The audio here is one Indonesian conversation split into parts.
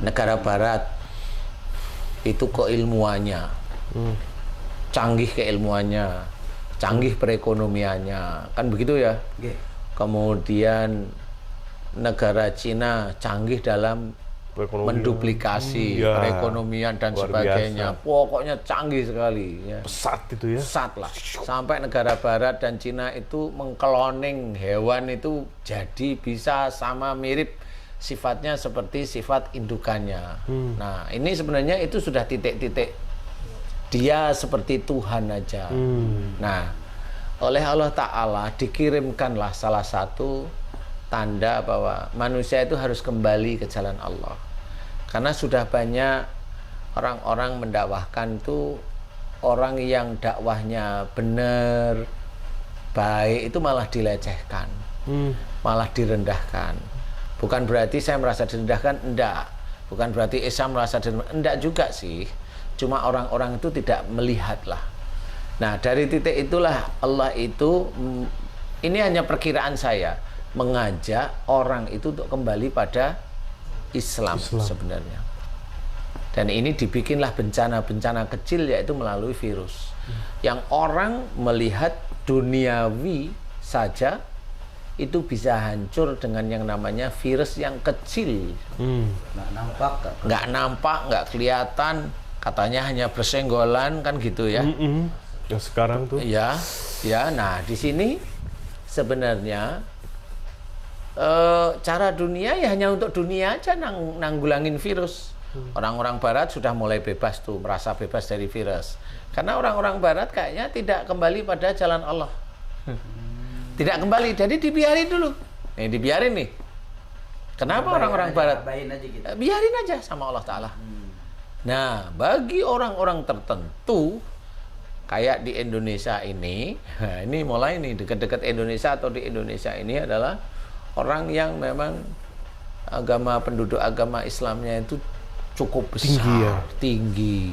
negara barat itu keilmuannya, canggih keilmuannya, canggih perekonomiannya, kan begitu ya. Kemudian negara Cina canggih dalam menduplikasi perekonomian dan sebagainya. Pokoknya canggih sekali. Ya. Pesat itu ya. Pesat lah. Sampai negara barat dan Cina itu mengkloning hewan itu jadi bisa sama mirip sifatnya seperti sifat indukannya. Nah, ini sebenarnya itu sudah titik-titik dia seperti Tuhan aja. Nah, oleh Allah Ta'ala dikirimkanlah salah satu tanda bahwa manusia itu harus kembali ke jalan Allah. Karena sudah banyak orang-orang mendakwahkan itu, orang yang dakwahnya benar, baik, itu malah dilecehkan, malah direndahkan. Bukan berarti saya merasa direndahkan, enggak. Bukan berarti Islam merasa direndahkan, enggak juga sih. Cuma orang-orang itu tidak melihat lah. Nah, dari titik itulah Allah itu, ini hanya perkiraan saya, mengajak orang itu untuk kembali pada Islam. Sebenarnya. Dan ini dibikinlah bencana-bencana kecil, yaitu melalui virus. Yang orang melihat duniawi saja itu bisa hancur dengan yang namanya virus yang kecil. Nggak nampak, nggak kelihatan, katanya hanya bersenggolan, kan gitu ya. Yang sekarang tuh. Ya. Nah di sini sebenarnya cara dunia ya hanya untuk dunia aja nanggulangin virus. Orang-orang Barat sudah mulai bebas tuh, merasa bebas dari virus. Karena orang-orang Barat kayaknya tidak kembali pada jalan Allah. Tidak kembali, jadi dibiarin dulu. Nih dibiarin nih. Kenapa orang-orang Barat? Biarin aja sama Allah Ta'ala. Nah, bagi orang-orang tertentu kayak di Indonesia ini, nah ini mulai nih dekat-dekat Indonesia atau di Indonesia ini adalah orang yang memang penduduk agama Islamnya itu cukup besar, tinggi.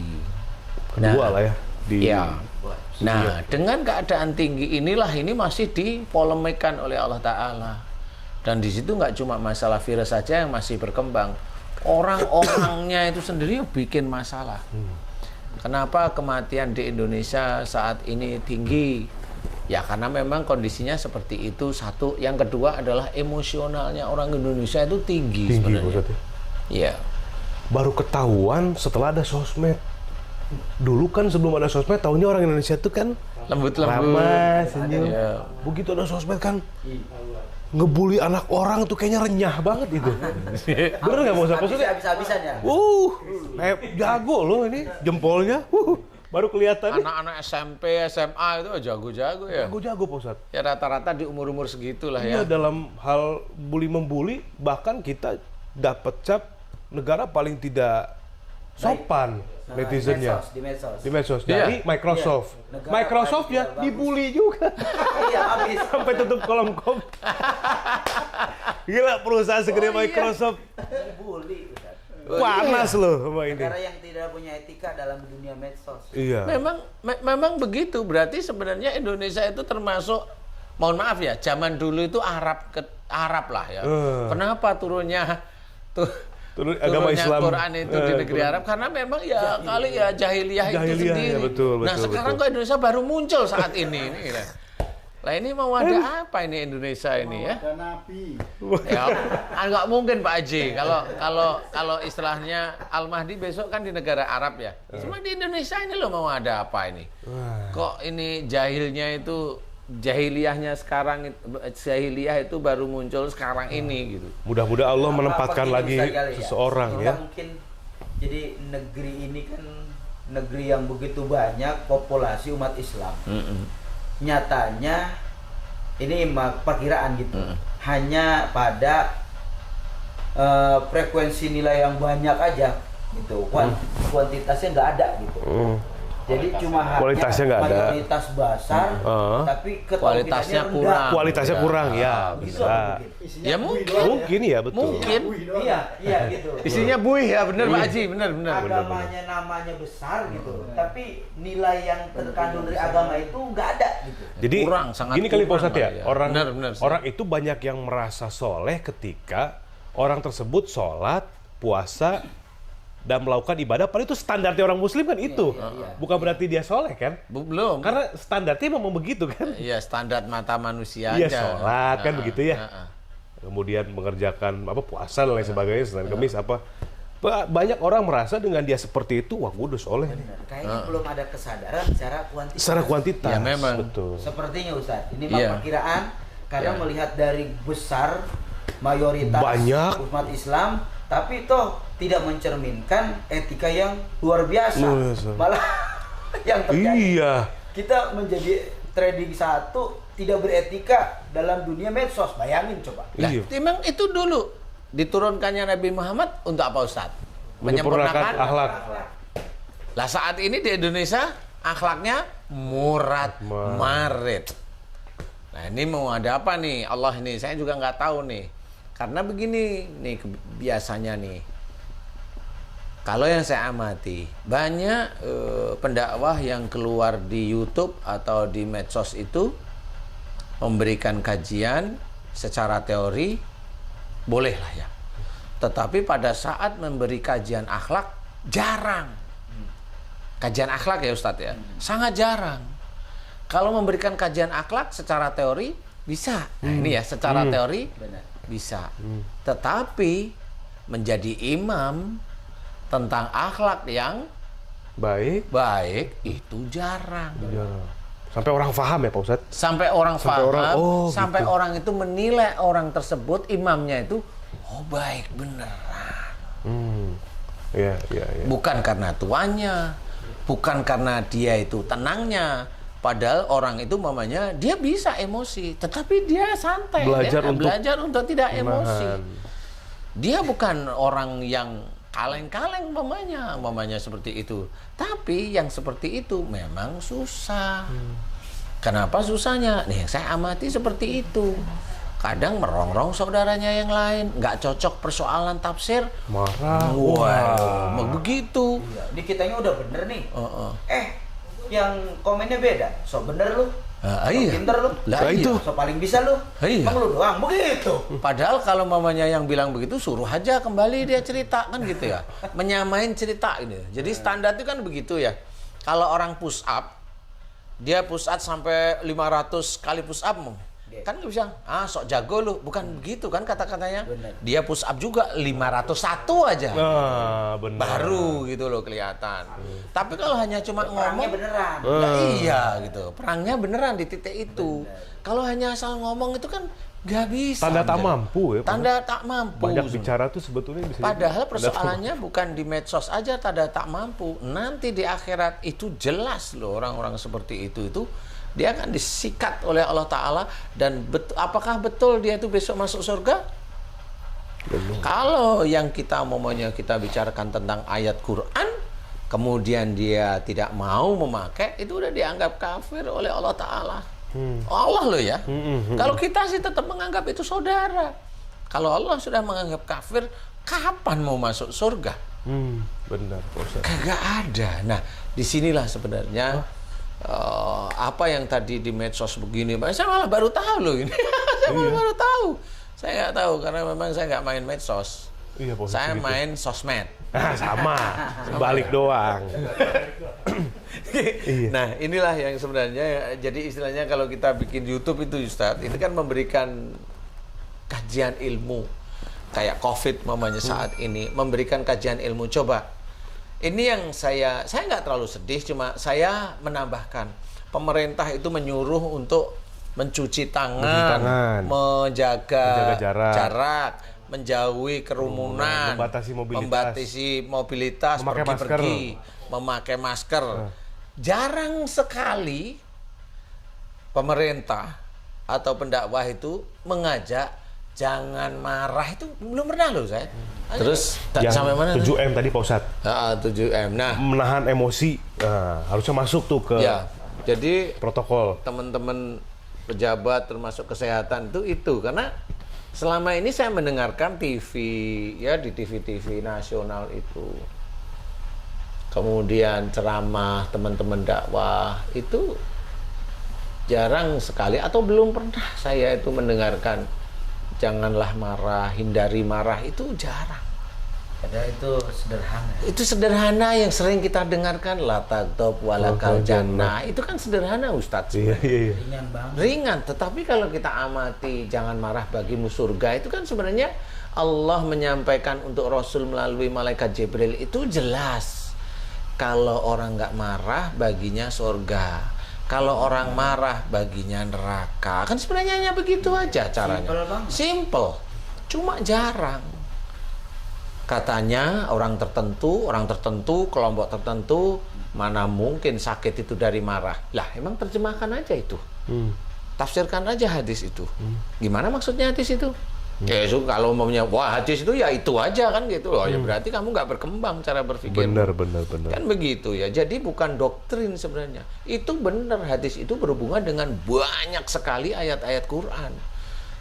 Kedua lah ya. Nah, dengan keadaan tinggi inilah ini masih dipolemikan oleh Allah Ta'ala. Dan di situ nggak cuma masalah virus saja yang masih berkembang. Orang-orangnya itu sendiri bikin masalah. Kenapa kematian di Indonesia saat ini tinggi? Ya karena memang kondisinya seperti itu, satu. Yang kedua adalah emosionalnya orang Indonesia itu tinggi sebenarnya. Iya. Baru ketahuan setelah ada sosmed. Dulu kan sebelum ada sosmed, tahunya orang Indonesia itu kan lembut-lembut, ramah, senyum. Begitu ada sosmed kan ngebully anak orang tuh kayaknya renyah banget itu. Bener nggak mau maksudnya? Habis-habisan ya. Jago loh ini jempolnya. Baru kelihatan. Anak-anak SMP, SMA itu jago-jago ya. Jago-jago Pak Ustadz. Ya rata-rata di umur-umur segitulah ya. Iya, dalam hal bully-membuli bahkan kita dapat cap negara paling tidak sopan netizennya. Di medsos. Dari Microsoft. Microsoft ya dibully juga. Iya, habis. Sampai tutup kolom kom. Gila, perusahaan segede Microsoft. Dibully. Panas loh sama ini. Negara yang tidak punya etika dalam dunia medsos. Iya. Memang begitu. Berarti sebenarnya Indonesia itu termasuk, mohon maaf ya, zaman dulu itu Arab lah ya. Kenapa turunnya agama Islam Quran itu di negeri Arab? Karena memang ya kali ya jahiliyah itu sendiri. Ya, betul, nah sekarang kok Indonesia baru muncul saat ini. Lah ini mau ada apa ini Indonesia ini ya? Ada nabi. Ya, nggak mungkin Pak Haji. Kalau istilahnya Al-Mahdi besok kan di negara Arab ya. Cuma di Indonesia ini loh mau ada apa ini? Kok ini jahiliyahnya sekarang, jahiliyah itu baru muncul sekarang ini gitu. Mudah-mudahan Allah menempatkan lagi seseorang ya. Mungkin jadi negeri ini kan negeri yang begitu banyak populasi umat Islam. Nyatanya ini perkiraan gitu. Hanya pada frekuensi nilai yang banyak aja gitu. Kuantitasnya nggak ada gitu. Jadi cuma kualitasnya nggak ada. Mayoritas besar, tapi kualitasnya kurang. Kualitasnya kurang ya, bisa. Ya mungkin ya betul. Mungkin. Iya gitu. Isinya buih ya, benar Pak Haji, benar. Agamanya namanya besar gitu, tapi nilai yang terkandung dari agama itu nggak ada gitu. Jadi kurang, sangat gini kali Pak kurang Ustadz ya, ya. orang itu banyak yang merasa soleh ketika orang tersebut sholat puasa dan melakukan ibadah, padahal itu standarnya orang Muslim kan itu. Bukan berarti dia soleh kan? Belum. Karena standarnya memang begitu kan? Iya, standar mata manusia Iya, aja. sholat kan begitu ya. Kemudian mengerjakan puasa dan lain sebagainya, Senin Kemis apa. Banyak orang merasa dengan dia seperti itu, wah gue udah soleh. Kayaknya belum ada kesadaran secara kuantitas. Secara kuantitas. Ya memang. Betul. Sepertinya Ustaz, ini Iya. perkiraan karena melihat dari besar mayoritas Banyak. umat Islam, tapi toh tidak mencerminkan etika yang luar biasa. Luar biasa. Malah yang terjadi Iya. kita menjadi trading satu tidak beretika dalam dunia medsos. Bayangin coba. Lah, Iya. memang itu dulu diturunkannya Nabi Muhammad untuk apa Ustadz? Menyempurnakan akhlak. Lah saat ini di Indonesia akhlaknya murad marid. Nah ini mau ada apa nih? Allah ini saya juga nggak tahu nih. Karena begini nih biasanya nih. Kalau yang saya amati banyak pendakwah yang keluar di YouTube atau di medsos itu memberikan kajian secara teori. Boleh lah ya. Tetapi pada saat memberi kajian akhlak jarang. Kajian akhlak ya Ustadz ya. Sangat jarang. Kalau memberikan kajian akhlak secara teori bisa. Nah ini ya secara teori bisa. Tetapi menjadi imam tentang akhlak yang baik itu jarang. Sampai orang paham ya Pak Ustadz? Sampai orang paham, sampai gitu. orang itu menilai orang tersebut, imamnya itu, oh baik beneran. Iya. Bukan karena tuanya, bukan karena dia itu tenangnya. Padahal orang itu mamanya, dia bisa emosi, tetapi dia santai. Belajar untuk tidak emosi. Dia bukan orang yang kaleng-kaleng mamanya seperti itu. Tapi yang seperti itu memang susah. Kenapa susahnya? Nih yang saya amati seperti itu. Kadang merongrong saudaranya yang lain, nggak cocok persoalan tafsir, marah. Wah, begitu. Di kitanya udah bener nih. Yang komennya beda. So bener lu. Iya. Pinter lu. Lah itu. So paling bisa lu. Iya. Emang lu doang begitu. Padahal kalau mamanya yang bilang begitu, suruh aja kembali dia cerita kan gitu ya. Menyamain cerita ini. Jadi standar itu kan begitu ya. Kalau orang push up, dia push up sampai 500 kali push up kan nggak bisa. Sok jago lu. Bukan begitu kan kata-katanya. Dia push up juga 501 aja. Benar. Baru gitu loh kelihatan. Tapi kalau hanya cuma Perangnya ngomong beneran. Iya gitu. Perangnya beneran di titik itu. Kalau hanya asal ngomong itu kan nggak bisa. Tanda tak mampu ya. Tanda tak mampu. Banyak bicara tuh sebetulnya bisa. Padahal persoalannya bukan di medsos aja tanda tak mampu. Nanti di akhirat itu jelas loh orang-orang seperti itu dia akan disikat oleh Allah Ta'ala. Dan apakah betul dia itu besok masuk surga? Kalau yang kita kita bicarakan tentang ayat Quran, kemudian dia tidak mau memakai, itu udah dianggap kafir oleh Allah Ta'ala. Allah loh ya. Kalau kita sih tetap menganggap itu saudara. Kalau Allah sudah menganggap kafir, kapan mau masuk surga? Benar. Kagak ada. Nah, disinilah sebenarnya apa yang tadi di medsos begini, saya malah baru tahu loh ini. Saya baru tahu. Saya nggak tahu karena memang saya nggak main medsos. Iya, saya gitu. main sosmed. Sama. Balik doang. Nah, inilah yang sebenarnya jadi istilahnya kalau kita bikin YouTube itu Ustadz, itu kan memberikan kajian ilmu kayak COVID mamanya saat ini, memberikan kajian ilmu. Coba. Ini yang saya nggak terlalu sedih, cuma saya menambahkan pemerintah itu menyuruh untuk mencuci tangan, menjaga jarak, menjauhi kerumunan, membatasi mobilitas, pergi-pergi, memakai masker. Jarang sekali pemerintah atau pendakwah itu mengajak jangan marah, itu belum pernah loh saya. Terus sampai mana? 7M tadi Pak Ustadz. 7M. Nah, menahan emosi harusnya masuk tuh ke jadi protokol. Teman-teman pejabat termasuk kesehatan itu karena selama ini saya mendengarkan TV ya di TV nasional itu. Kemudian ceramah teman-teman dakwah itu jarang sekali atau belum pernah saya itu mendengarkan janganlah marah, hindari marah, itu jarang. Padahal itu sederhana. Itu sederhana yang sering kita dengarkan, la taghdab walakal jannah. Itu kan sederhana Ustadz. Iya. Ringan banget. Ringan, tetapi kalau kita amati jangan marah bagimu surga, itu kan sebenarnya Allah menyampaikan untuk Rasul melalui malaikat Jibril itu jelas. Kalau orang nggak marah baginya surga. Kalau orang marah baginya neraka. Kan sebenarnya hanya begitu aja caranya. Simple banget. Simple. Cuma jarang. Katanya orang tertentu, kelompok tertentu, mana mungkin sakit itu dari marah. Lah, emang terjemahkan aja itu. Tafsirkan aja hadis itu. Gimana maksudnya hadis itu? Ya itu kalau umpamanya wah hadis itu ya itu aja kan gitu loh. Ya berarti kamu nggak berkembang cara berpikir. Benar. Kan begitu ya. Jadi bukan doktrin sebenarnya. Itu benar, hadis itu berhubungan dengan banyak sekali ayat-ayat Quran.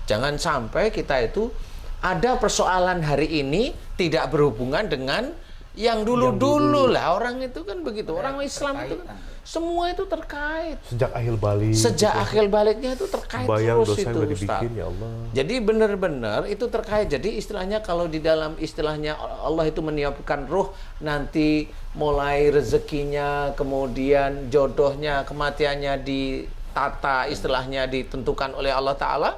Jangan sampai kita itu ada persoalan hari ini tidak berhubungan dengan yang dulu-dulu lah. Orang itu kan begitu. Orang Islam itu kan semua itu terkait. Sejak akhir balik. Sejak akhir baliknya itu terkait bayang terus dosa itu, yang udah Ustaz. dibikin, ya Allah. Jadi benar-benar itu terkait. Jadi istilahnya kalau di dalam istilahnya Allah itu meniupkan ruh, nanti mulai rezekinya, kemudian jodohnya, kematiannya ditata, istilahnya ditentukan oleh Allah Ta'ala.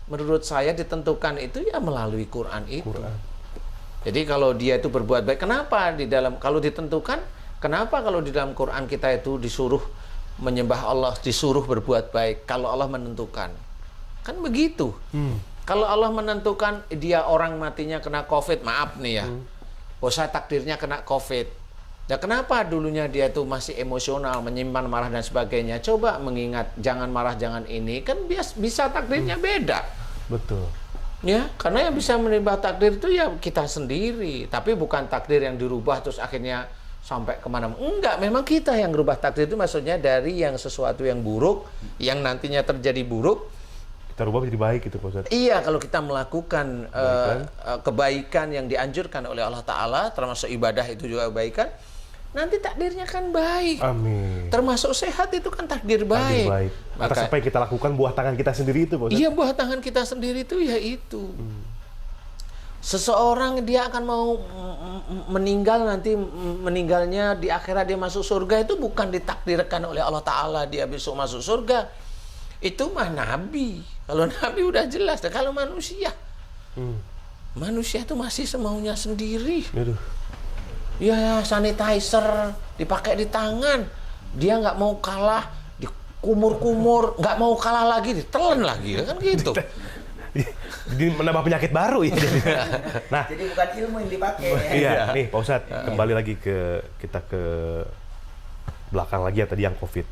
Menurut saya ditentukan itu ya melalui Quran itu. Jadi kalau dia itu berbuat baik, kenapa di dalam kalau ditentukan? Kenapa kalau di dalam Quran kita itu disuruh menyembah Allah, disuruh berbuat baik? Kalau Allah menentukan, kan begitu. Kalau Allah menentukan dia orang matinya kena COVID, maaf nih ya, saya takdirnya kena COVID. Ya kenapa dulunya dia itu masih emosional, menyimpan marah dan sebagainya? Coba mengingat jangan marah, jangan ini, kan bisa takdirnya beda. Betul. Ya, karena yang bisa merubah takdir itu ya kita sendiri, tapi bukan takdir yang dirubah terus akhirnya sampai kemana. Enggak, memang kita yang merubah takdir itu maksudnya dari yang sesuatu yang buruk, yang nantinya terjadi buruk, kita rubah jadi baik gitu Pak Ustadz. Iya, kalau kita melakukan kebaikan yang dianjurkan oleh Allah Ta'ala, termasuk ibadah itu juga kebaikan, nanti takdirnya kan baik. Amin. Termasuk sehat itu kan takdir baik. Takdir baik. Atas apa yang kita lakukan, buah tangan kita sendiri itu Pak Ustadz. Iya, buah tangan kita sendiri itu ya itu. Seseorang dia akan mau meninggal, nanti meninggalnya di akhirat dia masuk surga, itu bukan ditakdirkan oleh Allah Ta'ala dia besok masuk surga. Itu mah Nabi. Kalau Nabi udah jelas. Dan kalau manusia, manusia itu masih semaunya sendiri. Aduh. Ya sanitizer dipakai di tangan, dia nggak mau kalah, dikumur-kumur, nggak mau kalah lagi, ditelan lagi, kan gitu. Jadi menambah penyakit baru ya. Nah, jadi bukan ilmu yang dipakai. Iya, nih Pak Ustadz, kembali lagi kita ke belakang lagi ya tadi yang COVID.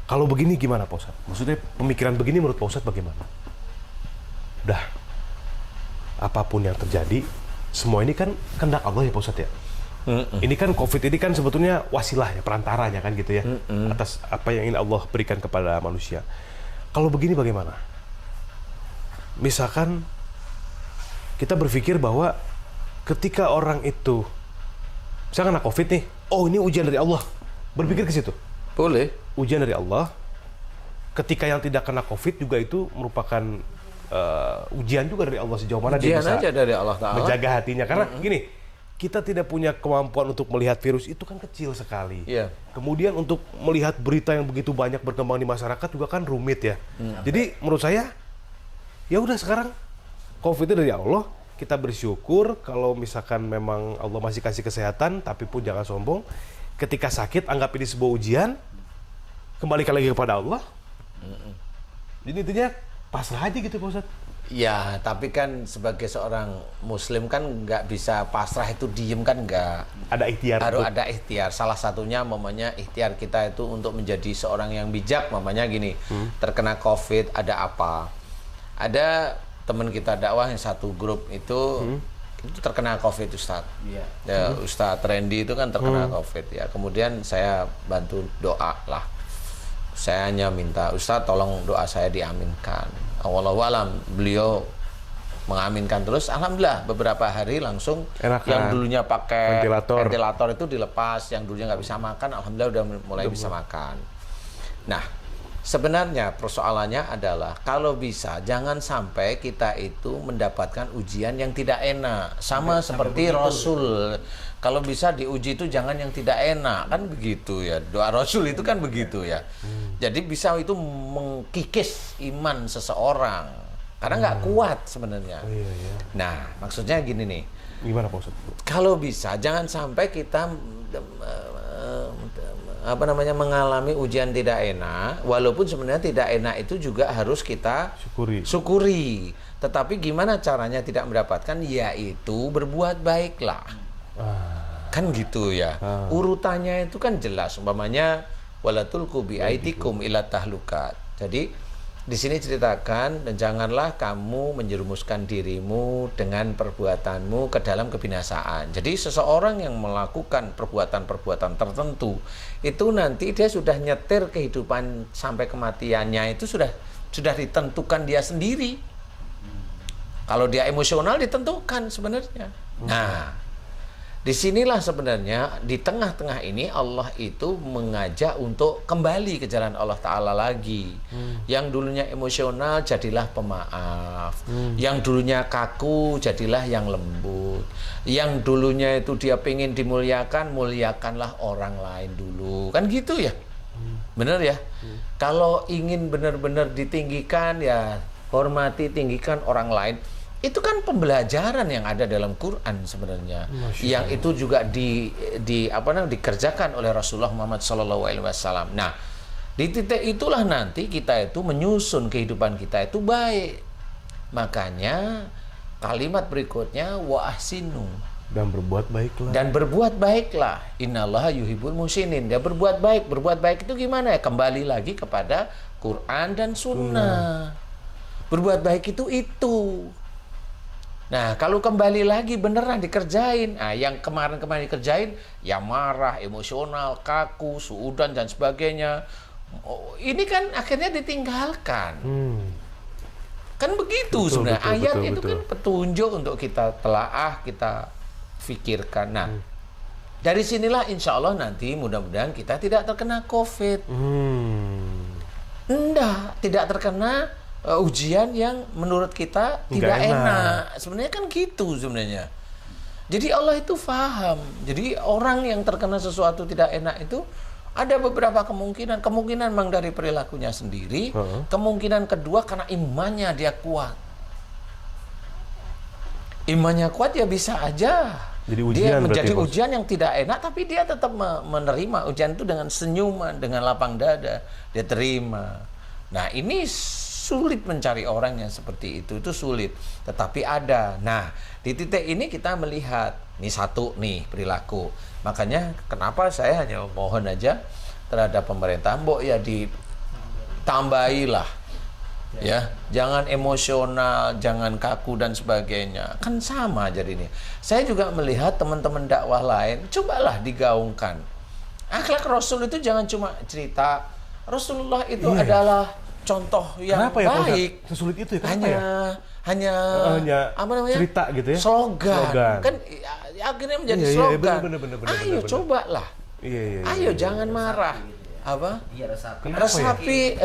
Kalau begini gimana Pak Ustadz? Maksudnya pemikiran begini menurut Pak Ustadz bagaimana? Udah, apapun yang terjadi, semua ini kan kehendak Allah ya Pak Ustadz ya. Ini kan COVID ini kan sebetulnya wasilah ya, perantaranya kan gitu ya, atas apa yang ingin Allah berikan kepada manusia. Kalau begini bagaimana? Misalkan kita berpikir bahwa ketika orang itu misalkan kena COVID nih, oh ini ujian dari Allah, berpikir ke situ. Boleh. Ujian dari Allah. Ketika yang tidak kena COVID juga itu merupakan ujian juga dari Allah, sejauh mana dia bisa aja dari Allah Ta'ala menjaga hatinya. Karena gini, kita tidak punya kemampuan untuk melihat virus itu kan kecil sekali. Iya. Kemudian untuk melihat berita yang begitu banyak berkembang di masyarakat juga kan rumit ya. Jadi menurut saya, ya udah sekarang COVID itu dari Allah, kita bersyukur kalau misalkan memang Allah masih kasih kesehatan, tapi pun jangan sombong. Ketika sakit, anggap ini sebuah ujian, kembalikan lagi kepada Allah. Jadi intinya pasrah aja gitu Pak Ustadz. Ya, tapi kan sebagai seorang Muslim kan nggak bisa pasrah itu diem kan nggak. Ada ikhtiar. Harus ada ikhtiar. Salah satunya mamanya ikhtiar kita itu untuk menjadi seorang yang bijak. Mamanya gini, terkena COVID ada apa? Ada teman kita dakwah yang satu grup itu terkena COVID Ustadz. Iya. Ya, Ustadz Randy itu kan terkena COVID ya. Kemudian saya bantu doa lah. Saya hanya minta Ustadz tolong doa saya diaminkan. Wallahualam, beliau mengaminkan terus. Alhamdulillah beberapa hari langsung enakan. Yang dulunya pakai ventilator itu dilepas, yang dulunya nggak bisa makan, alhamdulillah udah mulai bisa makan. Nah, Sebenarnya persoalannya adalah kalau bisa jangan sampai kita itu mendapatkan ujian yang tidak enak. Sama seperti Rasul. Kalau bisa diuji itu jangan yang tidak enak, kan begitu ya. Doa Rasul itu kan begitu ya. Jadi bisa itu mengkikis iman seseorang. Karena nggak kuat sebenarnya. Nah, maksudnya gini nih. Gimana Pak Ustadz? Kalau bisa jangan sampai kita mengalami ujian tidak enak, walaupun sebenarnya tidak enak itu juga harus kita syukuri. Tetapi gimana caranya tidak mendapatkan? Yaitu berbuat baiklah. Kan gitu ya. Urutannya itu kan jelas. Umpamanya wala tulqu bi aidikum ila tahlukat. Jadi di sini ceritakan, dan janganlah kamu menjerumuskan dirimu dengan perbuatanmu ke dalam kebinasaan. Jadi seseorang yang melakukan perbuatan-perbuatan tertentu itu nanti dia sudah nyetir kehidupan sampai kematiannya itu sudah ditentukan dia sendiri. Kalau dia emosional ditentukan sebenarnya. Nah, disinilah sebenarnya di tengah-tengah ini Allah itu mengajak untuk kembali ke jalan Allah Ta'ala lagi. Yang dulunya emosional jadilah pemaaf. Yang dulunya kaku jadilah yang lembut. Yang dulunya itu dia pengen dimuliakan, muliakanlah orang lain dulu. Kan gitu ya? Bener ya? Kalau ingin benar-benar ditinggikan ya hormati, tinggikan orang lain. Itu kan pembelajaran yang ada dalam Quran sebenarnya, yang itu juga dikerjakan oleh Rasulullah Muhammad SAW. Nah, di titik itulah nanti kita itu menyusun kehidupan kita itu baik. Makanya kalimat berikutnya wa ahsinu, dan berbuat baiklah. Dan berbuat baiklah. Innallaha yuhibbul muhsinin. Dia berbuat baik. Berbuat baik itu gimana ya? Kembali lagi kepada Quran dan Sunnah. Berbuat baik itu. Nah, kalau kembali lagi beneran dikerjain, yang kemarin-kemarin dikerjain, ya marah, emosional, kaku, suudan dan sebagainya. Ini kan akhirnya ditinggalkan. Kan begitu sebenarnya. Ayat itu kan petunjuk untuk kita telaah, kita pikirkan. Nah, dari sinilah insya Allah nanti mudah-mudahan kita tidak terkena COVID. Tidak terkena ujian yang menurut kita tidak enak. Sebenarnya kan gitu sebenarnya. Jadi Allah itu paham. Jadi orang yang terkena sesuatu tidak enak itu ada beberapa kemungkinan memang dari perilakunya sendiri. Kemungkinan kedua karena imannya dia kuat. Imannya kuat ya bisa aja jadi ujian, dia menjadi ujian yang tidak enak, tapi dia tetap menerima ujian itu dengan senyuman, dengan lapang dada, dia terima. Nah, ini sulit mencari orang yang seperti itu sulit, tetapi ada. Nah, di titik ini kita melihat, ini satu nih perilaku. Makanya kenapa saya hanya mohon aja terhadap pemerintah, mbok ya ditambahilah, ya, jangan emosional, jangan kaku dan sebagainya. Kan sama jadi ini. Saya juga melihat teman-teman dakwah lain, cobalah digaungkan. Akhlak Rasul itu jangan cuma cerita. Rasulullah itu adalah contoh yang baik. Sesulit itu ya? Hanya apa namanya? Cerita gitu ya? Slogan. Kan akhirnya menjadi slogan. Ayo cobalah. Ayo jangan marah. Apa? Resapi.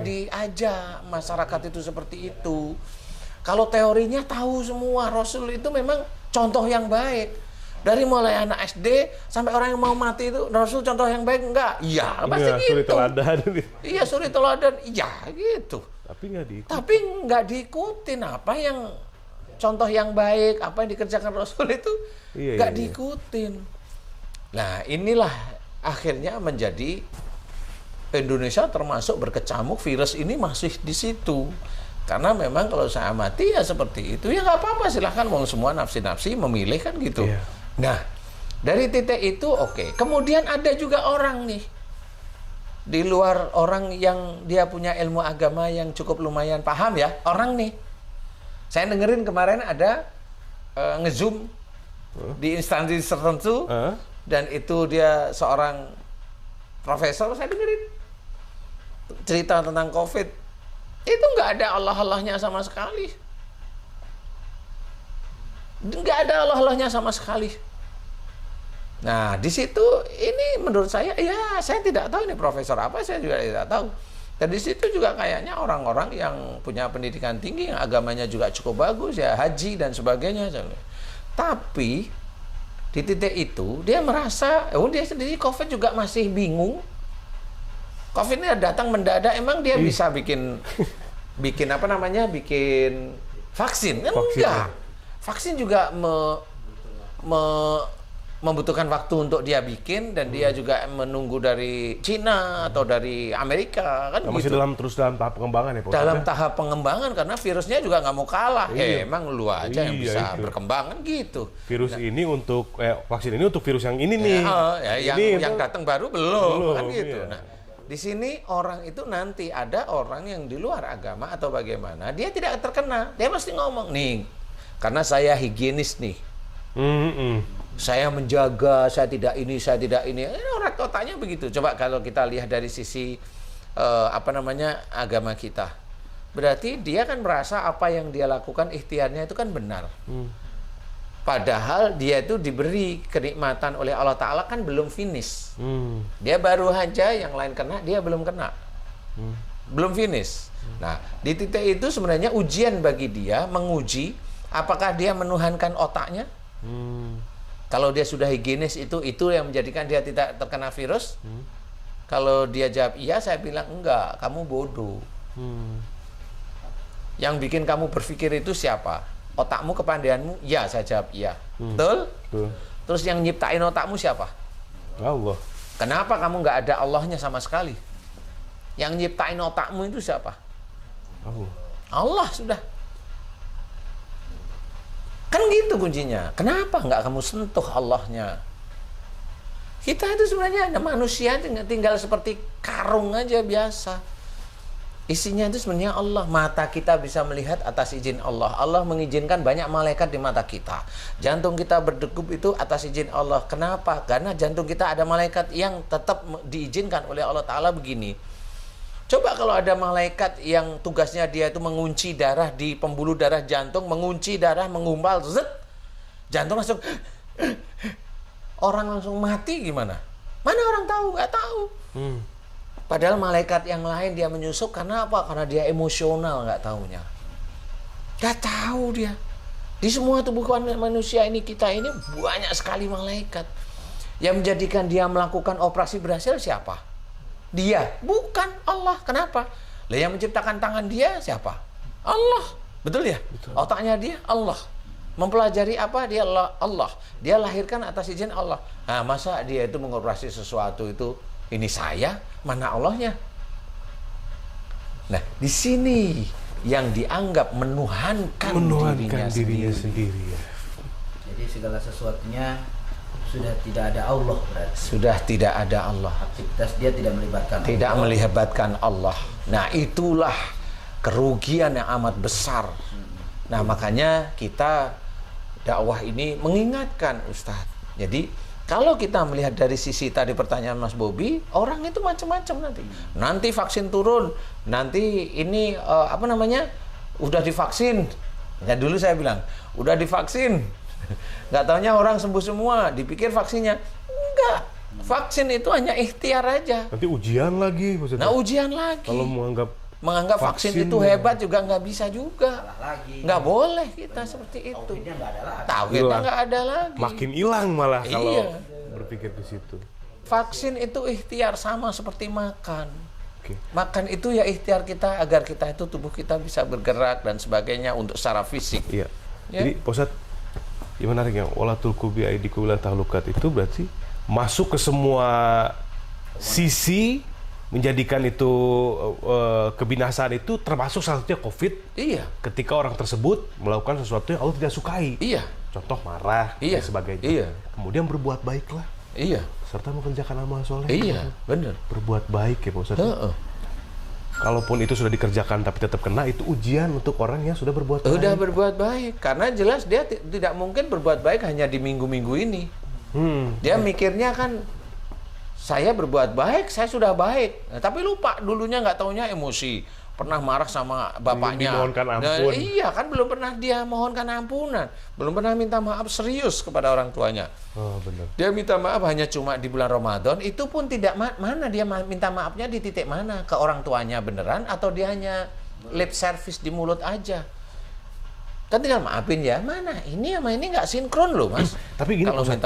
Diajak masyarakat itu seperti itu. Kalau teorinya tahu semua, Rasul itu memang contoh yang baik. Dari mulai anak SD sampai orang yang mau mati itu Rasul contoh yang baik enggak? Iya, pasti gitu. Suri teladan. Iya, suri teladan. Iya, gitu. Tapi nggak diikutin apa yang contoh yang baik, apa yang dikerjakan Rasul itu nggak diikutin. Nah, inilah akhirnya menjadi Indonesia termasuk berkecamuk, virus ini masih di situ. Karena memang kalau saya amati ya seperti itu, ya nggak apa-apa, silahkan mau semua nafsi-nafsi memilih kan gitu. Nah, dari titik itu oke. Kemudian ada juga orang nih di luar orang yang dia punya ilmu agama yang cukup lumayan paham ya. Orang nih, saya dengerin kemarin ada nge-zoom di instansi tertentu dan itu dia seorang profesor, saya dengerin cerita tentang COVID. Itu nggak ada Allah-Allahnya sama sekali. Nggak ada Allah-Allahnya sama sekali. Nah, di situ ini menurut saya, ya saya tidak tahu ini profesor apa, saya juga tidak tahu. Dan di situ juga kayaknya orang-orang yang punya pendidikan tinggi, yang agamanya juga cukup bagus ya, haji dan sebagainya. Tapi di titik itu dia merasa, dia sendiri COVID juga masih bingung. COVID ini datang mendadak, emang dia bisa bikin apa namanya, bikin vaksin? Enggak. Vaksin juga membutuhkan waktu untuk dia bikin, dan dia juga menunggu dari Cina atau dari Amerika kan masih gitu. terus dalam tahap pengembangan ya Pak? Dalam tahap pengembangan, karena virusnya juga nggak mau kalah. Emang lu aja yang bisa itu. berkembang kan gitu. Virus ini untuk vaksin ini untuk virus yang ini nih. Yang datang baru belum kan gitu. Iya. Nah, di sini orang itu nanti ada orang yang di luar agama atau bagaimana, dia tidak terkena. Dia pasti ngomong nih, karena saya higienis nih. Saya menjaga, saya tidak ini. Orang otaknya begitu. Coba kalau kita lihat dari sisi agama kita, berarti dia kan merasa apa yang dia lakukan, ikhtiarnya itu kan benar. Padahal dia itu diberi kenikmatan oleh Allah Ta'ala kan belum finish. Dia baru aja, yang lain kena, dia belum kena. Belum finish. Nah, di titik itu sebenarnya ujian bagi dia, menguji apakah dia menuhankan otaknya. Kalau dia sudah higienis, itu yang menjadikan dia tidak terkena virus. Kalau dia jawab iya, saya bilang enggak, kamu bodoh. Yang bikin kamu berpikir itu siapa? Otakmu, kepandaianmu? Ya, saya jawab iya. Betul? Terus yang nyiptain otakmu siapa? Allah. Kenapa kamu nggak ada Allahnya sama sekali? Yang nyiptain otakmu itu siapa? Allah sudah. Kan gitu kuncinya. Kenapa nggak kamu sentuh Allahnya? Kita itu sebenarnya ada manusia tinggal seperti karung aja biasa. Isinya itu sebenarnya Allah. Mata kita bisa melihat atas izin Allah. Allah mengizinkan banyak malaikat di mata kita. Jantung kita berdegup itu atas izin Allah. Kenapa? Karena jantung kita ada malaikat yang tetap diizinkan oleh Allah Ta'ala begini. Coba kalau ada malaikat yang tugasnya dia itu mengunci darah di pembuluh darah jantung, mengunci darah, mengumpal, jantung langsung, orang langsung mati gimana? Mana orang tahu? Nggak tahu. Padahal malaikat yang lain dia menyusup karena apa? Karena dia emosional, nggak tahunya. Nggak tahu dia. Di semua tubuh manusia ini, kita ini banyak sekali malaikat. Yang menjadikan dia melakukan operasi berhasil siapa? Dia, bukan Allah. Kenapa? Lah yang menciptakan tangan dia siapa? Allah. Betul ya? Betul. Otaknya dia Allah. Mempelajari apa? Dia Allah. Dia lahirkan atas izin Allah. Nah, masa dia itu mengoperasi sesuatu itu, ini saya, mana Allahnya? Nah, di sini yang dianggap menuhankan dirinya sendiri. Jadi segala sesuatunya sudah tidak ada Allah berarti. Sudah tidak ada Allah. Aktivitas dia tidak melibatkan tidak Allah. melibatkan Allah. Nah, itulah kerugian yang amat besar. Nah, makanya kita dakwah ini mengingatkan Ustadz. Jadi kalau kita melihat dari sisi tadi pertanyaan Mas Bobi, orang itu macam-macam nanti. Nanti vaksin turun, nanti ini udah divaksin. Ya dulu saya bilang, udah divaksin. Nggak taunya orang sembuh semua, dipikir vaksinnya. Enggak. Vaksin itu hanya ikhtiar aja. Nanti ujian lagi maksudnya. Nah, ujian lagi. Kalau menganggap vaksin itu hebat juga nggak bisa juga. Nggak boleh kita seperti itu. Tauhidnya nggak ada lagi. Tauhidnya nggak ada lagi. Makin hilang malah kalau Iya. berpikir di situ. Vaksin itu ikhtiar, sama seperti makan. Oke. Makan itu ya ikhtiar kita agar kita itu tubuh kita bisa bergerak dan sebagainya untuk secara fisik. Iya. Ya. Jadi Pak Ustadz, ya menariknya, wala tulqu bi aidikum ila tahlukat itu berarti masuk ke semua sisi, menjadikan itu kebinasaan itu, termasuk salah satunya COVID. Iya. Ketika orang tersebut melakukan sesuatu yang Allah tidak sukai. Iya. Contoh marah Iya. dan sebagainya. Iya. Kemudian berbuat baiklah. Iya. Serta mengerjakan amal soleh. Iya, benar. Berbuat baik ya Pak Ustadz. Kalaupun itu sudah dikerjakan tapi tetap kena, itu ujian untuk orang yang sudah berbuat baik. Sudah berbuat baik. Karena jelas dia tidak mungkin berbuat baik hanya di minggu-minggu ini. Dia mikirnya kan, saya berbuat baik, saya sudah baik. Nah, tapi lupa dulunya, nggak taunya emosi. pernah marah sama bapaknya. Belum dimohonkan ampun. Iya kan, belum pernah dia mohonkan ampunan, belum pernah minta maaf serius kepada orang tuanya. Oh, benar. Dia minta maaf hanya cuma di bulan Ramadan, itu pun tidak mana dia minta maafnya di titik mana, ke orang tuanya beneran atau dia hanya lip service di mulut aja. Kan tinggal maafin ya, mana ini sama ini nggak sinkron loh Mas. Tapi gini, kalau minta